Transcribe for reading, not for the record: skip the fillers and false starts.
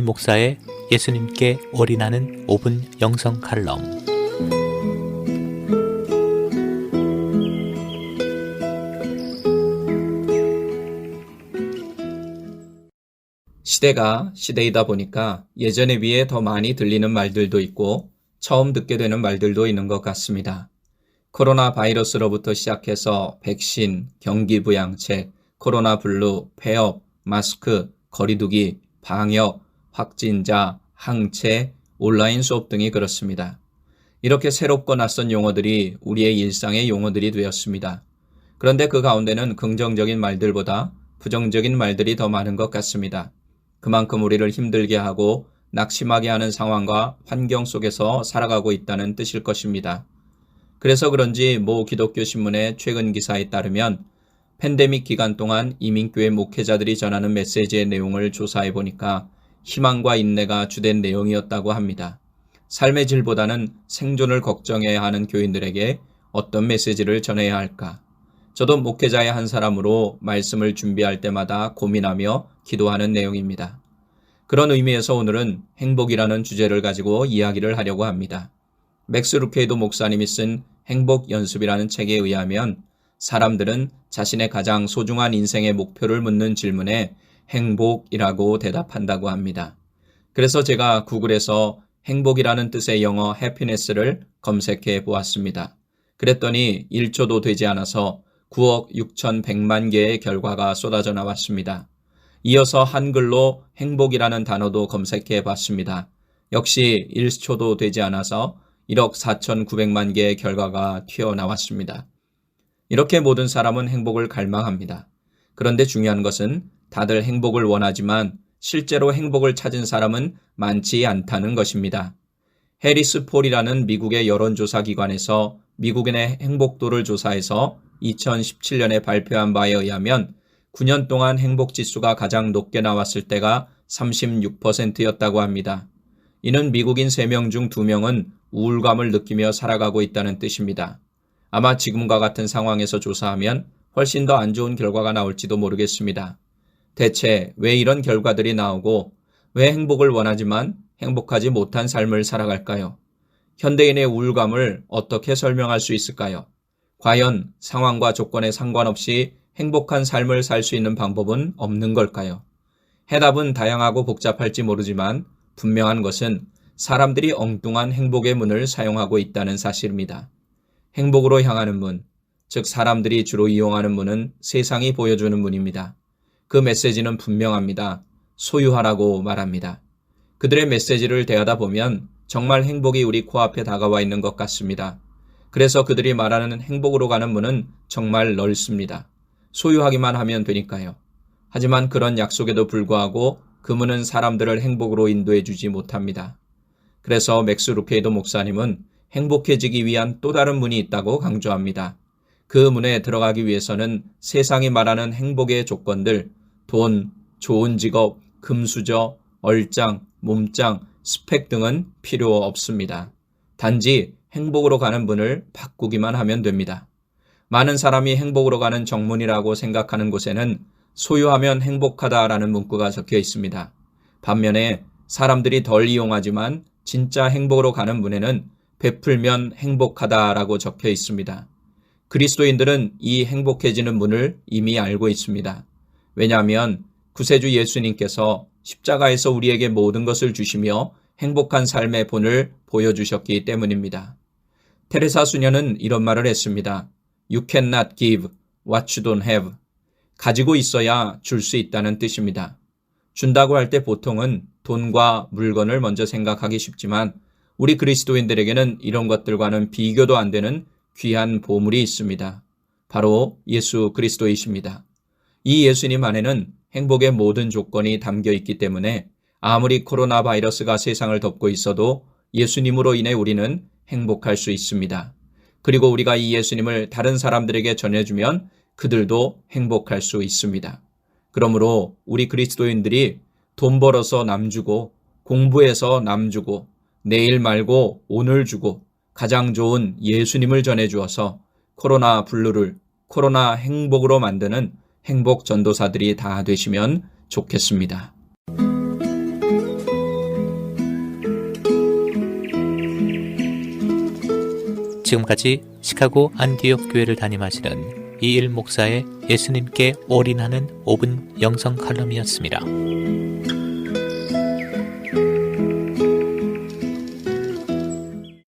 목사의 예수님께 올인하는 5분 영성 칼럼. 시대가 시대이다 보니까 예전에 비해 더 많이 들리는 말들도 있고 처음 듣게 되는 말들도 있는 것 같습니다. 코로나 바이러스로부터 시작해서 백신, 경기부양책, 코로나 블루, 폐업, 마스크, 거리두기, 방역, 확진자, 항체, 온라인 수업 등이 그렇습니다. 이렇게 새롭고 낯선 용어들이 우리의 일상의 용어들이 되었습니다. 그런데 그 가운데는 긍정적인 말들보다 부정적인 말들이 더 많은 것 같습니다. 그만큼 우리를 힘들게 하고 낙심하게 하는 상황과 환경 속에서 살아가고 있다는 뜻일 것입니다. 그래서 그런지 모 기독교 신문의 최근 기사에 따르면 팬데믹 기간 동안 이민교회 목회자들이 전하는 메시지의 내용을 조사해 보니까 희망과 인내가 주된 내용이었다고 합니다. 삶의 질보다는 생존을 걱정해야 하는 교인들에게 어떤 메시지를 전해야 할까? 저도 목회자의 한 사람으로 말씀을 준비할 때마다 고민하며 기도하는 내용입니다. 그런 의미에서 오늘은 행복이라는 주제를 가지고 이야기를 하려고 합니다. 맥스 루케이도 목사님이 쓴 행복 연습이라는 책에 의하면 사람들은 자신의 가장 소중한 인생의 목표를 묻는 질문에 행복이라고 대답한다고 합니다. 그래서 제가 구글에서 행복이라는 뜻의 영어 happiness를 검색해 보았습니다. 그랬더니 1초도 되지 않아서 9억 6,100만 개의 결과가 쏟아져 나왔습니다. 이어서 한글로 행복이라는 단어도 검색해 봤습니다. 역시 1초도 되지 않아서 1억 4,900만 개의 결과가 튀어나왔습니다. 이렇게 모든 사람은 행복을 갈망합니다. 그런데 중요한 것은 다들 행복을 원하지만 실제로 행복을 찾은 사람은 많지 않다는 것입니다. 해리스 폴이라는 미국의 여론조사 기관에서 미국인의 행복도를 조사해서 2017년에 발표한 바에 의하면 9년 동안 행복지수가 가장 높게 나왔을 때가 36%였다고 합니다. 이는 미국인 3명 중 2명은 우울감을 느끼며 살아가고 있다는 뜻입니다. 아마 지금과 같은 상황에서 조사하면 훨씬 더 안 좋은 결과가 나올지도 모르겠습니다. 대체 왜 이런 결과들이 나오고 왜 행복을 원하지만 행복하지 못한 삶을 살아갈까요? 현대인의 우울감을 어떻게 설명할 수 있을까요? 과연 상황과 조건에 상관없이 행복한 삶을 살 수 있는 방법은 없는 걸까요? 해답은 다양하고 복잡할지 모르지만 분명한 것은 사람들이 엉뚱한 행복의 문을 사용하고 있다는 사실입니다. 행복으로 향하는 문, 즉 사람들이 주로 이용하는 문은 세상이 보여주는 문입니다. 그 메시지는 분명합니다. 소유하라고 말합니다. 그들의 메시지를 대하다 보면 정말 행복이 우리 코앞에 다가와 있는 것 같습니다. 그래서 그들이 말하는 행복으로 가는 문은 정말 넓습니다. 소유하기만 하면 되니까요. 하지만 그런 약속에도 불구하고 그 문은 사람들을 행복으로 인도해 주지 못합니다. 그래서 맥스 루케이도 목사님은 행복해지기 위한 또 다른 문이 있다고 강조합니다. 그 문에 들어가기 위해서는 세상이 말하는 행복의 조건들, 돈, 좋은 직업, 금수저, 얼짱, 몸짱, 스펙 등은 필요 없습니다. 단지 행복으로 가는 문을 바꾸기만 하면 됩니다. 많은 사람이 행복으로 가는 정문이라고 생각하는 곳에는 소유하면 행복하다라는 문구가 적혀 있습니다. 반면에 사람들이 덜 이용하지만 진짜 행복으로 가는 문에는 베풀면 행복하다라고 적혀 있습니다. 그리스도인들은 이 행복해지는 문을 이미 알고 있습니다. 왜냐하면 구세주 예수님께서 십자가에서 우리에게 모든 것을 주시며 행복한 삶의 본을 보여주셨기 때문입니다. 테레사 수녀는 이런 말을 했습니다. You cannot give what you don't have. 가지고 있어야 줄 수 있다는 뜻입니다. 준다고 할 때 보통은 돈과 물건을 먼저 생각하기 쉽지만 우리 그리스도인들에게는 이런 것들과는 비교도 안 되는 귀한 보물이 있습니다. 바로 예수 그리스도이십니다. 이 예수님 안에는 행복의 모든 조건이 담겨 있기 때문에 아무리 코로나 바이러스가 세상을 덮고 있어도 예수님으로 인해 우리는 행복할 수 있습니다. 그리고 우리가 이 예수님을 다른 사람들에게 전해주면 그들도 행복할 수 있습니다. 그러므로 우리 그리스도인들이 돈 벌어서 남 주고 공부해서 남 주고 내일 말고 오늘 주고 가장 좋은 예수님을 전해주어서 코로나 블루를 코로나 행복으로 만드는 행복 전도사들이 다 되시면 좋겠습니다. 지금까지 시카고 안디옥 교회를 담임하시는 이일 목사의 예수님께 올인하는 5분 영성 칼럼이었습니다.